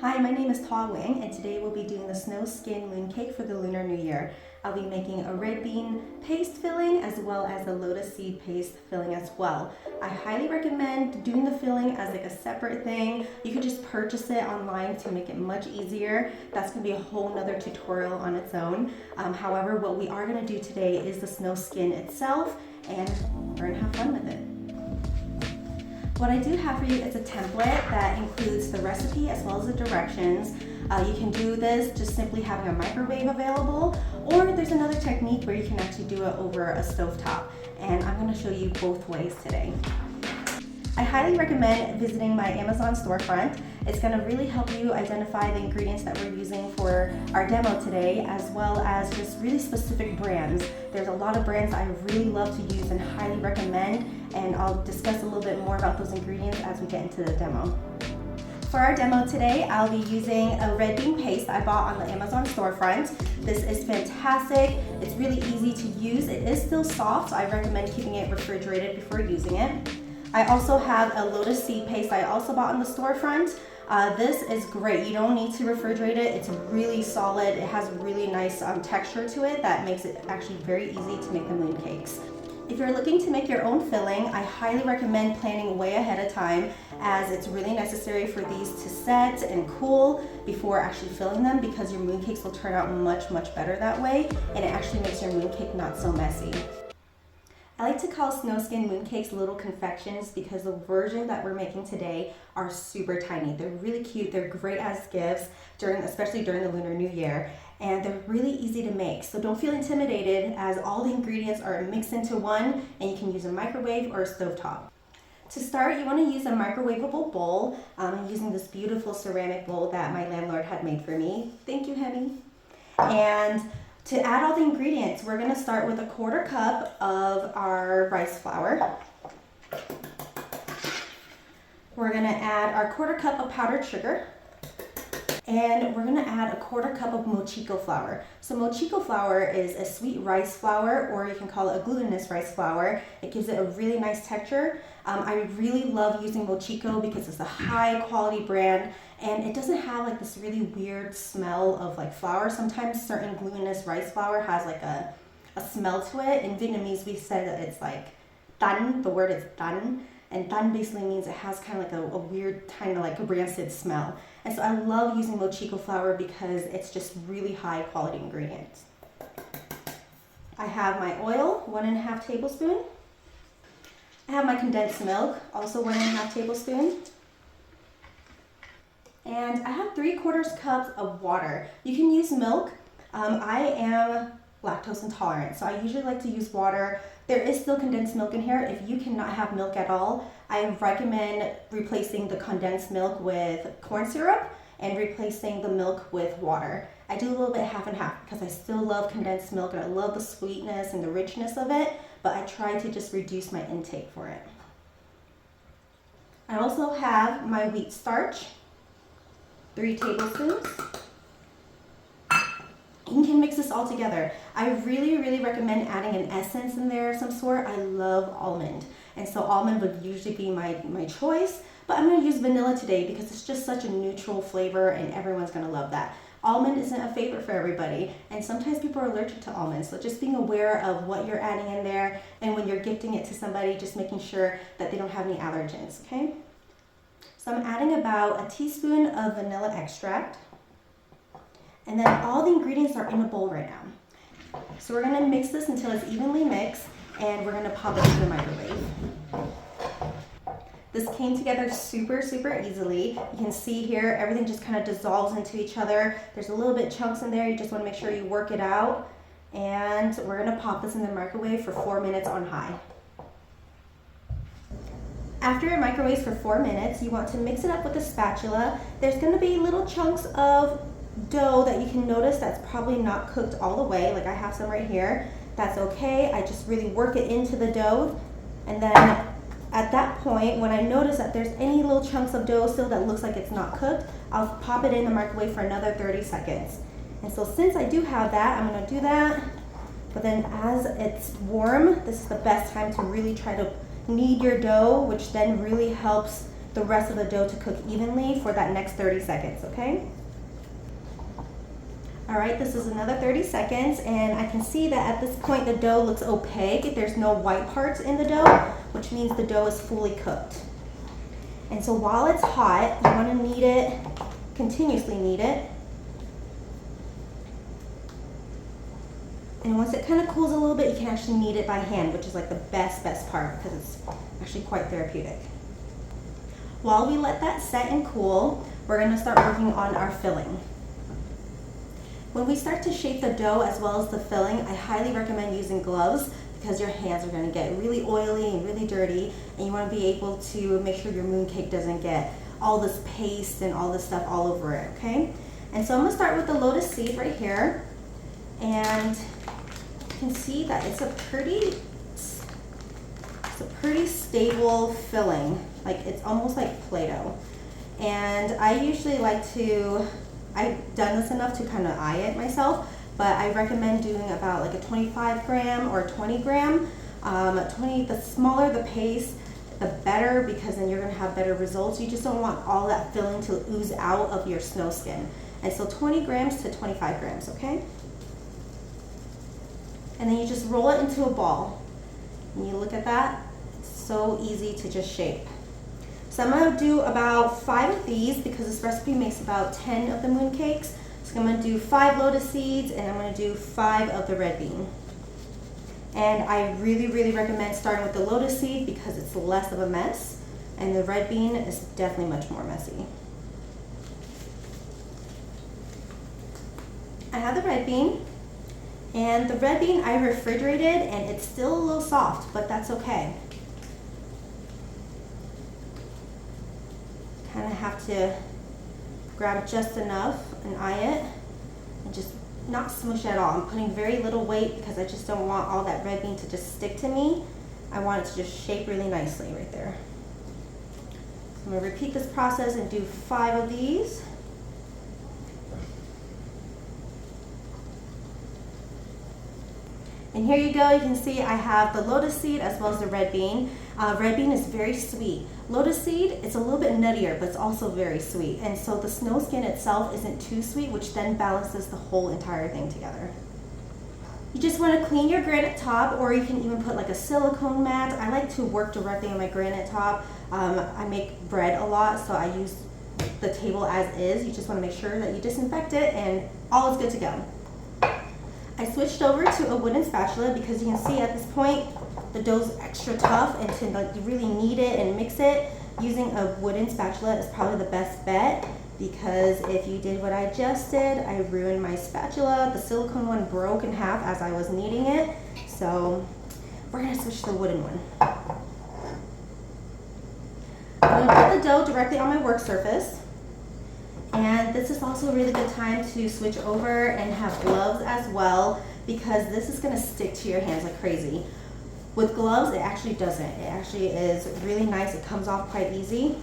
Hi, my name is Ta Wing, and today we'll be doing the Snowskin Mooncake for the Lunar New Year. I'll be making a red bean paste filling as well as a lotus seed paste filling as well. I highly recommend doing the filling as like a separate thing. You can just purchase it online to make it much easier. That's going to be a whole nother tutorial on its own. However, what we are going to do today is the snow skin itself, and we're going to have fun with it. What I do have for you is a template that includes the recipe as well as the directions. You can do this just simply having a microwave available, or there's another technique where you can actually do it over a stovetop, and I'm going to show you both ways today. I highly recommend visiting my Amazon storefront. It's going to really help you identify the ingredients that we're using for our demo today, as well as just really specific brands. There's a lot of brands I really love to use and highly recommend, and I'll discuss a little bit more about those ingredients as we get into the demo. For our demo today, I'll be using a red bean paste I bought on the Amazon storefront. This is fantastic. It's really easy to use. It is still soft, so I recommend keeping it refrigerated before using it. I also have a lotus seed paste I also bought on the storefront. This is great. You don't need to refrigerate it. It's really solid. It has a really nice texture to it that makes it actually very easy to make the mooncakes. If you're looking to make your own filling, I highly recommend planning way ahead of time, as it's really necessary for these to set and cool before actually filling them, because your mooncakes will turn out much better that way, and it actually makes your mooncake not so messy. I like to call Snowskin Mooncakes little confections because the version that we're making today are super tiny. They're really cute. They're great as gifts, especially during the Lunar New Year, and they're really easy to make. So don't feel intimidated, as all the ingredients are mixed into one, and you can use a microwave or a stovetop. To start, you want to use a microwavable bowl. I'm using this beautiful ceramic bowl that my landlord had made for me. Thank you, Henny. And to add all the ingredients, we're going to start with a 1/4 cup of our rice flour. We're going to add our 1/4 cup of powdered sugar. And we're going to add a 1/4 cup of mochiko flour. So mochiko flour is a sweet rice flour, or you can call it a glutinous rice flour. It gives it a really nice texture. I really love using mochiko because it's a high quality brand, and it doesn't have like this really weird smell of like flour. Sometimes certain glutinous rice flour has like a smell to it. In Vietnamese, we said that it's like tan. The word is tan. And tan basically means it has kind of like a weird kind of like a rancid smell. And so I love using mochiko flour because it's just really high quality ingredients. I have my oil, 1½ tablespoon. I have my condensed milk, also 1½ tablespoon. And I have 3/4 cups of water. You can use milk. I am lactose intolerant, so I usually like to use water. There is still condensed milk in here. If you cannot have milk at all, I recommend replacing the condensed milk with corn syrup and replacing the milk with water. I do a little bit half and half because I still love condensed milk and I love the sweetness and the richness of it, but I try to just reduce my intake for it. I also have my wheat starch, 3 tablespoons. You can mix this all together. I really recommend adding an essence in there of some sort. I love almond, and so almond would usually be my choice, but I'm going to use vanilla today because it's just such a neutral flavor and everyone's going to love that. Almond isn't a favorite for everybody, and sometimes people are allergic to almonds, so just being aware of what you're adding in there, and when you're gifting it to somebody, just making sure that they don't have any allergens, okay? So I'm adding about a teaspoon of vanilla extract. And then all the ingredients are in a bowl right now. So we're going to mix this until it's evenly mixed, and we're going to pop it into the microwave. This came together super easily. You can see here, everything just kind of dissolves into each other. There's a little bit chunks in there. You just want to make sure you work it out. And we're going to pop this in the microwave for 4 minutes on high. After it microwaves for 4 minutes, you want to mix it up with a spatula. There's going to be little chunks of dough that you can notice that's probably not cooked all the way, like I have some right here. That's okay. I just really work it into the dough, and then at that point, when I notice that there's any little chunks of dough still that looks like it's not cooked, I'll pop it in the microwave for another 30 seconds. And so since I do have that, I'm going to do that, but then as it's warm, this is the best time to really try to knead your dough, which then really helps the rest of the dough to cook evenly for that next 30 seconds, okay? All right, this is another 30 seconds, and I can see that at this point the dough looks opaque. There's no white parts in the dough, which means the dough is fully cooked. And so while it's hot, you want to knead it, continuously knead it. And once it kind of cools a little bit, you can actually knead it by hand, which is like the best part because it's actually quite therapeutic. While we let that set and cool, we're going to start working on our filling. When we start to shape the dough as well as the filling, I highly recommend using gloves because your hands are going to get really oily and really dirty, and you want to be able to make sure your mooncake doesn't get all this paste and all this stuff all over it, okay? And so I'm going to start with the lotus seed right here, and you can see that it's a pretty stable filling. Like, it's almost like Play-Doh. And I usually like to, I've done this enough to kind of eye it myself, but I recommend doing about like a 25 gram or 20 gram. The smaller the paste, the better, because then you're gonna have better results. You just don't want all that filling to ooze out of your snow skin. And so 20 grams to 25 grams, okay? And then you just roll it into a ball. And you look at that, it's so easy to just shape. So I'm going to do about 5 of these because this recipe makes about 10 of the mooncakes. So I'm going to do 5 lotus seeds, and I'm going to do 5 of the red bean. And I really recommend starting with the lotus seed because it's less of a mess, and the red bean is definitely much more messy. I have the red bean, and the red bean I refrigerated, and it's still a little soft, but that's okay. Kind of have to grab just enough and eye it and just not smush it at all. I'm putting very little weight because I just don't want all that red bean to just stick to me. I want it to just shape really nicely right there. So I'm going to repeat this process and do 5 of these. And here you go, you can see I have the lotus seed as well as the red bean. Red bean is very sweet. Lotus seed, it's a little bit nuttier, but it's also very sweet. And so the snow skin itself isn't too sweet, which then balances the whole entire thing together. You just want to clean your granite top, or you can even put like a silicone mat. I like to work directly on my granite top. I make bread a lot, so I use the table as is. You just want to make sure that you disinfect it and all is good to go. I switched over to a wooden spatula because you can see at this point the dough's extra tough, and to like really knead it and mix it, using a wooden spatula is probably the best bet, because if you did what I just did, I ruined my spatula. The silicone one broke in half as I was kneading it, so we're going to switch to the wooden one. I'm going to put the dough directly on my work surface. And this is also a really good time to switch over and have gloves as well, because this is going to stick to your hands like crazy. With gloves, it actually doesn't. It actually is really nice. It comes off quite easy.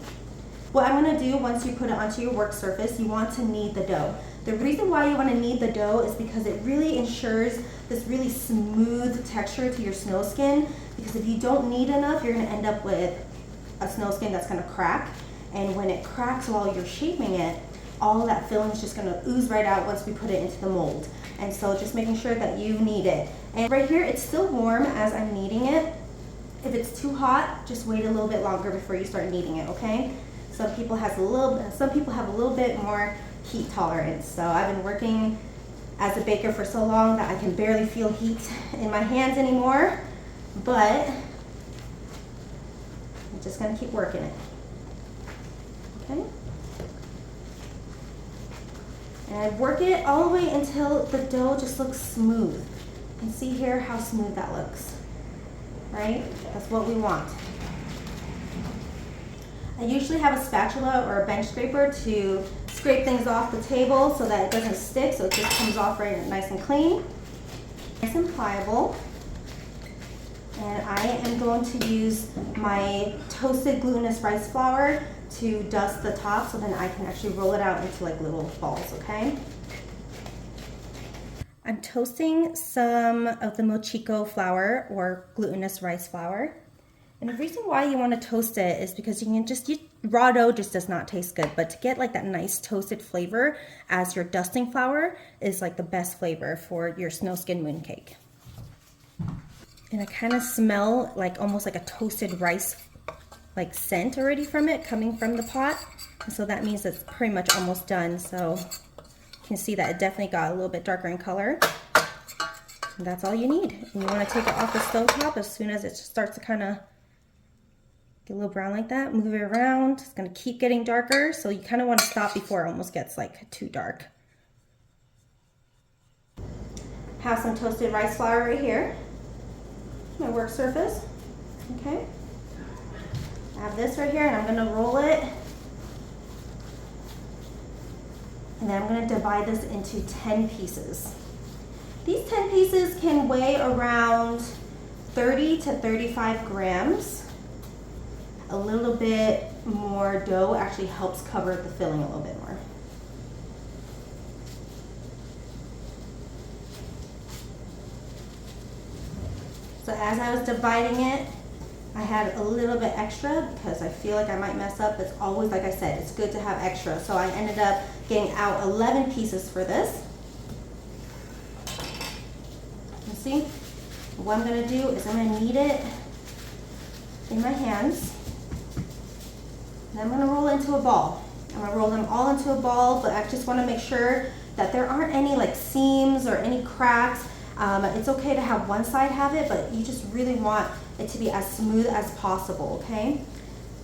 What I'm going to do once you put it onto your work surface, you want to knead the dough. The reason why you want to knead the dough is because it really ensures this really smooth texture to your snow skin, because if you don't knead enough, you're going to end up with a snow skin that's going to crack. And when it cracks while you're shaping it, all of that filling is just going to ooze right out once we put it into the mold. And so just making sure that you knead it. And right here, it's still warm as I'm kneading it. If it's too hot, just wait a little bit longer before you start kneading it, okay? Some people have a little bit more heat tolerance. So I've been working as a baker for so long that I can barely feel heat in my hands anymore. But I'm just going to keep working it, okay? And I work it all the way until the dough just looks smooth. You can see here how smooth that looks, right? That's what we want. I usually have a spatula or a bench scraper to scrape things off the table so that it doesn't stick, so it just comes off right nice and clean. Nice and pliable. And I am going to use my toasted glutinous rice flour to dust the top, so then I can actually roll it out into like little balls, okay? I'm toasting some of the mochiko flour or glutinous rice flour. And the reason why you want to toast it is because raw dough just does not taste good, but to get like that nice toasted flavor as your dusting flour is like the best flavor for your Snowskin Mooncake. And I kind of smell like almost like a toasted rice like scent already from it coming from the pot. And so that means it's pretty much almost done. So you can see that it definitely got a little bit darker in color. And that's all you need. And you want to take it off the stove top as soon as it starts to kind of get a little brown like that. Move it around. It's going to keep getting darker. So you kind of want to stop before it almost gets like too dark. Have some toasted rice flour right here. My work surface. Okay. I have this right here and I'm going to roll it. And then I'm going to divide this into 10 pieces. These 10 pieces can weigh around 30 to 35 grams. A little bit more dough actually helps cover the filling a little bit more. So as I was dividing it, I had a little bit extra because I feel like I might mess up. It's always, like I said, it's good to have extra. So I ended up getting out 11 pieces for this. You see, what I'm going to do is I'm going to knead it in my hands. And I'm going to roll it into a ball. I'm going to roll them all into a ball, but I just want to make sure that there aren't any like seams or any cracks. It's okay to have one side have it, but you just really want it to be as smooth as possible, okay?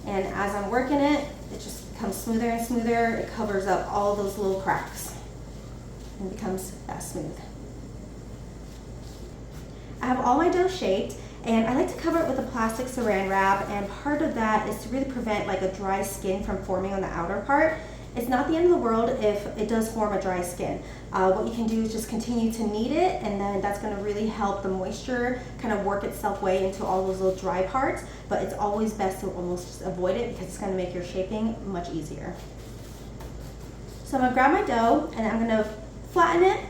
And as I'm working it, it just becomes smoother and smoother. It covers up all those little cracks and becomes that smooth. I have all my dough shaped, and I like to cover it with a plastic saran wrap, and part of that is to really prevent like a dry skin from forming on the outer part. It's not the end of the world if it does form a dry skin. What you can do is just continue to knead it, and then that's going to really help the moisture kind of work itself way into all those little dry parts, but it's always best to almost just avoid it because it's going to make your shaping much easier. So I'm going to grab my dough and I'm going to flatten it.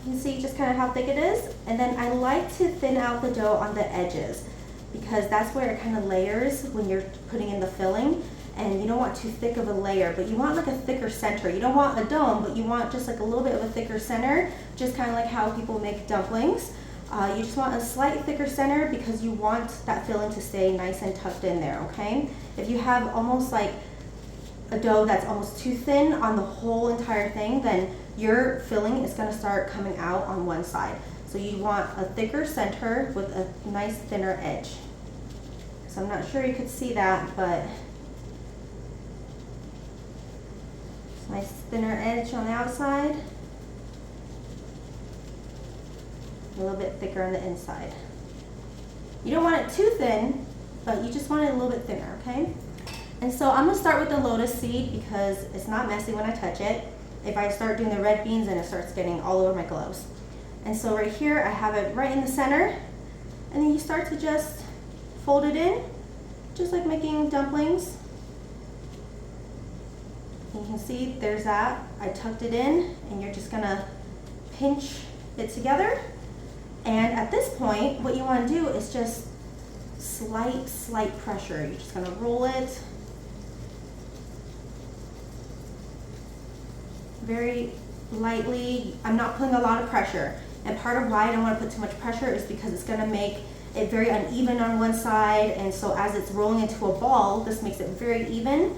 You can see just kind of how thick it is, and then I like to thin out the dough on the edges because that's where it kind of layers when you're putting in the filling. And you don't want too thick of a layer, but you want like a thicker center. You don't want a dome, but you want just like a little bit of a thicker center, just kind of like how people make dumplings. You just want a slight thicker center because you want that filling to stay nice and tucked in there, okay? If you have almost like a dough that's almost too thin on the whole entire thing, then your filling is gonna start coming out on one side. So you want a thicker center with a nice thinner edge. So I'm not sure you could see that, but nice thinner edge on the outside, a little bit thicker on the inside. You don't want it too thin, but you just want it a little bit thinner, okay? And so I'm gonna start with the lotus seed because it's not messy when I touch it. If I start doing the red beans, then it starts getting all over my gloves. And so right here, I have it right in the center, and then you start to just fold it in, just like making dumplings. You can see there's that. I tucked it in, and you're just gonna pinch it together. And at this point, what you wanna do is just slight pressure. You're just gonna roll it very lightly. I'm not putting a lot of pressure. And part of why I don't wanna put too much pressure is because it's gonna make it very uneven on one side. And so as it's rolling into a ball, this makes it very even.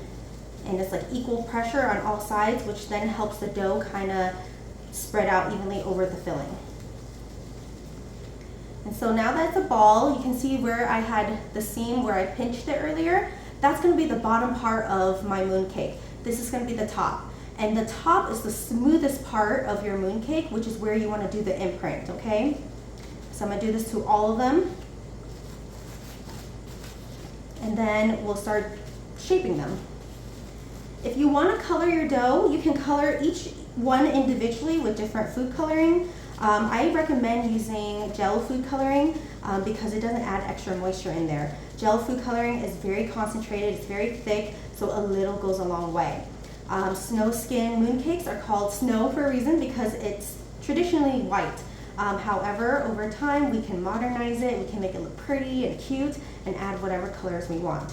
And it's like equal pressure on all sides, which then helps the dough kind of spread out evenly over the filling. And so now that it's a ball, you can see where I had the seam where I pinched it earlier. That's going to be the bottom part of my mooncake. This is going to be the top. And the top is the smoothest part of your mooncake, which is where you want to do the imprint, okay? So I'm going to do this to all of them. And then we'll start shaping them. If you want to color your dough, you can color each one individually with different food coloring. I recommend using gel food coloring because it doesn't add extra moisture in there. Gel food coloring is very concentrated, it's very thick, so a little goes a long way. Snowskin mooncakes are called snow for a reason because it's traditionally white. However, over time, we can modernize it, we can make it look pretty and cute, and add whatever colors we want.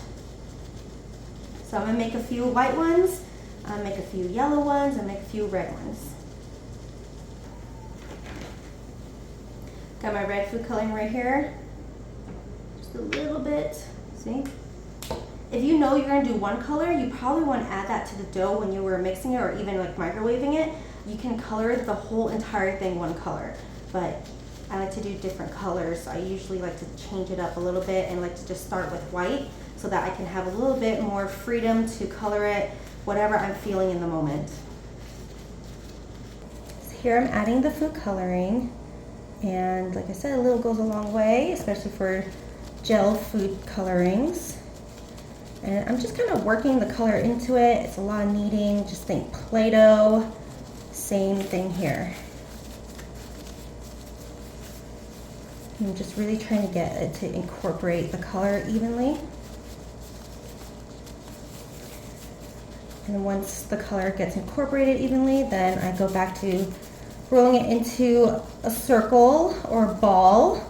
So I'm gonna make a few white ones, make a few yellow ones, and make a few red ones. Got my red food coloring right here. Just a little bit, see? If you know you're gonna do one color, you probably wanna add that to the dough when you were mixing it or even like microwaving it. You can color the whole entire thing one color, but I like to do different colors. I usually like to change it up a little bit and like to just start with white so that I can have a little bit more freedom to color it, whatever I'm feeling in the moment. So here I'm adding the food coloring, and like I said, a little goes a long way, especially for gel food colorings. And I'm just kind of working the color into it. It's a lot of kneading, just think Play-Doh. Same thing here. I'm just really trying to get it to incorporate the color evenly. And once the color gets incorporated evenly, then I go back to rolling it into a circle or a ball,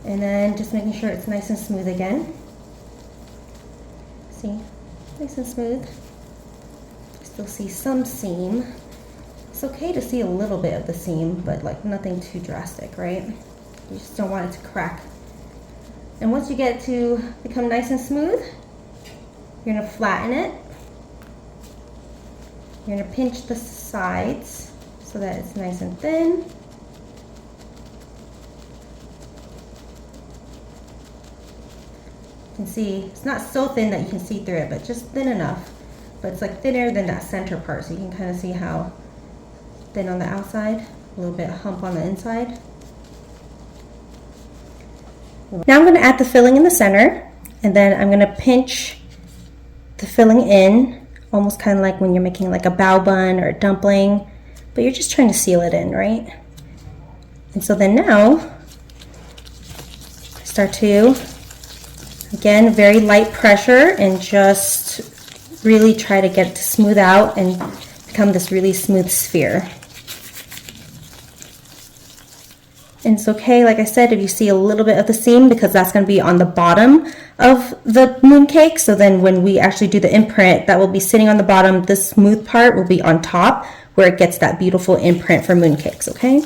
and then just making sure it's nice and smooth again. See, nice and smooth. Still see some seam. It's okay to see a little bit of the seam, but like nothing too drastic, right? You just don't want it to crack. And once you get it to become nice and smooth, you're gonna flatten it. You're gonna pinch the sides so that it's nice and thin. You can see, it's not so thin that you can see through it, but just thin enough. But it's like thinner than that center part, so you can kind of see how thin on the outside, a little bit of hump on the inside. Now I'm going to add the filling in the center, and then I'm going to pinch the filling in, almost kind of like when you're making like a bao bun or a dumpling, but you're just trying to seal it in, right? And so then now, I start to, again, very light pressure and just really try to get it to smooth out and become this really smooth sphere. And it's okay, like I said, if you see a little bit of the seam, because that's going to be on the bottom of the mooncake. So then when we actually do the imprint, that will be sitting on the bottom. This smooth part will be on top where it gets that beautiful imprint for mooncakes, okay? You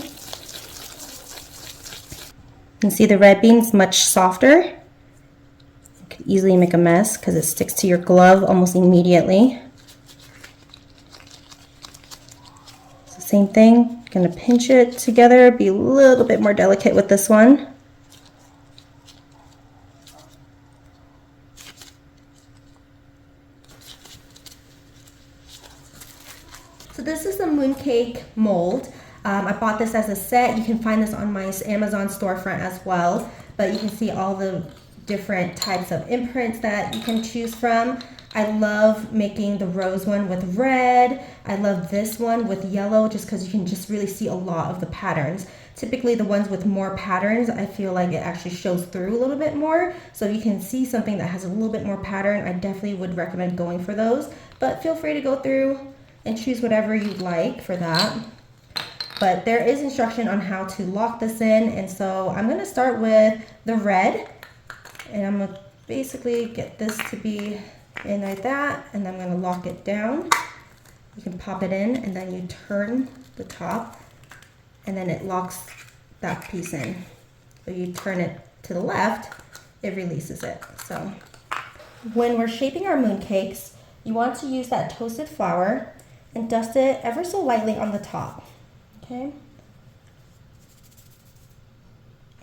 can see the red bean's much softer. You could easily make a mess because it sticks to your glove almost immediately. So same thing. Gonna pinch it together, be a little bit more delicate with this one. So this is the mooncake mold. I bought this as a set. You can find this on my Amazon storefront as well, but you can see all the different types of imprints that you can choose from. I love making the rose one with red. I love this one with yellow just because you can just really see a lot of the patterns. Typically the ones with more patterns, I feel like it actually shows through a little bit more. So if you can see something that has a little bit more pattern, I definitely would recommend going for those. But feel free to go through and choose whatever you'd like for that. But there is instruction on how to lock this in. And so I'm gonna start with the red. And I'm gonna basically get this to be in like that, and I'm going to lock it down. You can pop it in, and then you turn the top, and then it locks that piece in. So you turn it to the left, it releases it. So when we're shaping our mooncakes, you want to use that toasted flour and dust it ever so lightly on the top, okay?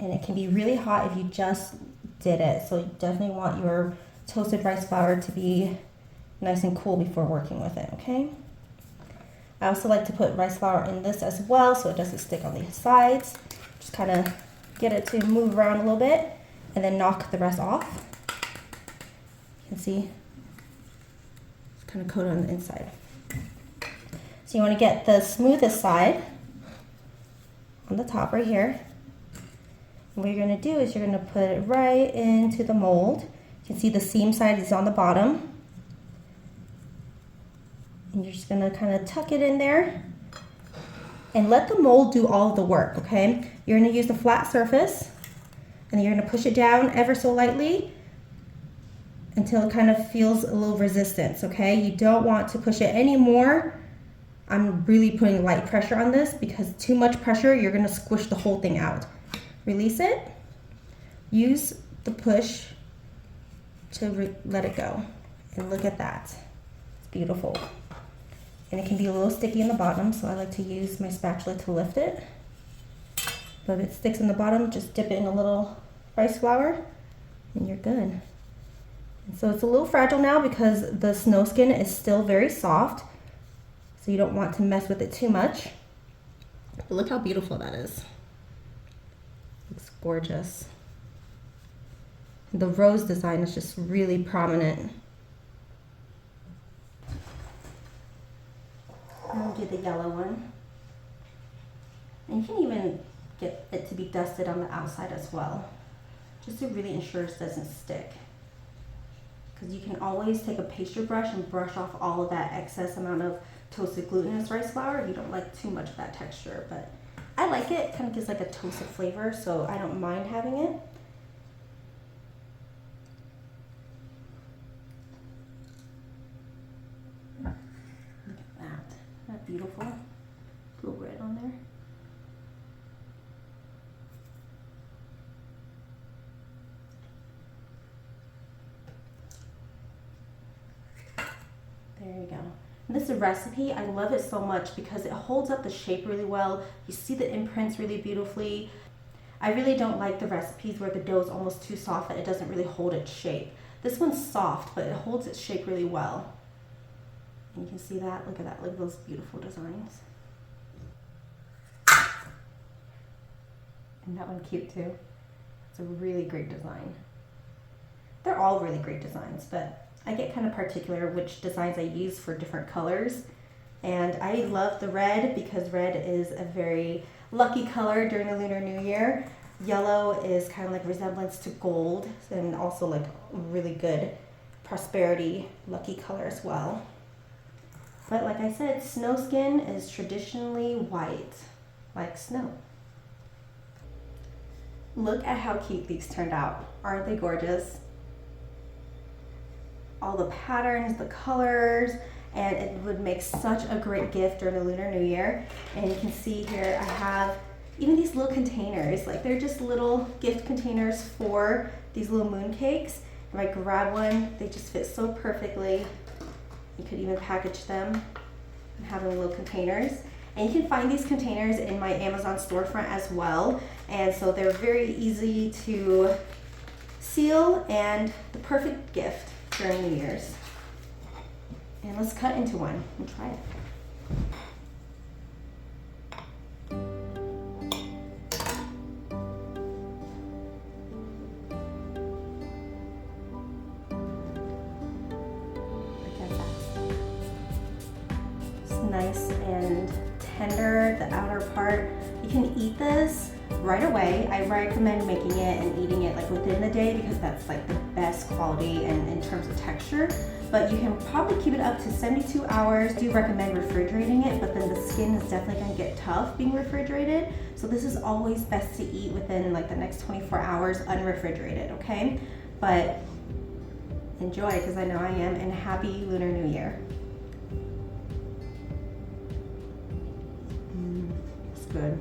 And it can be really hot if you just did it, so you definitely want your toasted rice flour to be nice and cool before working with it, okay? I also like to put rice flour in this as well so it doesn't stick on the sides. Just kind of get it to move around a little bit and then knock the rest off. You can see it's kind of coated on the inside. So you want to get the smoothest side on the top right here. And what you're going to do is you're going to put it right into the mold. You can see the seam side is on the bottom. And you're just going to kind of tuck it in there and let the mold do all of the work, okay? You're gonna use the flat surface and you're gonna push it down ever so lightly until it kind of feels a little resistance, okay? You don't want to push it any more. I'm really putting light pressure on this because too much pressure, you're gonna squish the whole thing out. Release it, use the push to let it go. And look at that, it's beautiful. And it can be a little sticky in the bottom, so I like to use my spatula to lift it. But if it sticks in the bottom, just dip it in a little rice flour and you're good. And so it's a little fragile now because the snow skin is still very soft, so you don't want to mess with it too much. But look how beautiful that is. Looks gorgeous. The rose design is just really prominent. I'll get the yellow one. And you can even get it to be dusted on the outside as well, just to really ensure it doesn't stick. Because you can always take a pastry brush and brush off all of that excess amount of toasted glutinous rice flour if you don't like too much of that texture. But I like it, it kind of gives like a toasted flavor, so I don't mind having it. Look at that, isn't that beautiful? A little red on there. There you go. And this is a recipe. I love it so much because it holds up the shape really well. You see the imprints really beautifully. I really don't like the recipes where the dough is almost too soft that it doesn't really hold its shape. This one's soft, but it holds its shape really well. And you can see that. Look at that. Look at those beautiful designs. And that one cute too. It's a really great design. They're all really great designs, but I get kind of particular which designs I use for different colors. And I love the red because red is a very lucky color during the Lunar New Year. Yellow is kind of like resemblance to gold and also like really good prosperity, lucky color as well. But like I said, snow skin is traditionally white, like snow. Look at how cute these turned out. Aren't they gorgeous? All the patterns, the colors, and it would make such a great gift during the Lunar New Year. And you can see here I have even these little containers, like they're just little gift containers for these little moon cakes. If I grab one, they just fit so perfectly. You could even package them and have them in little containers. And you can find these containers in my Amazon storefront as well. And so they're very easy to seal and the perfect gift during New Year's. And let's cut into one and try it. Look at that. It's nice and tender, the outer part. You can eat this right away. I recommend making it and eating it like within the day because that's like the best quality and in terms of texture. But you can probably keep it up to 72 hours. I do recommend refrigerating it, but then the skin is definitely gonna get tough being refrigerated. So this is always best to eat within like the next 24 hours unrefrigerated, okay? But enjoy, because I know I am, and happy Lunar New Year. It's good.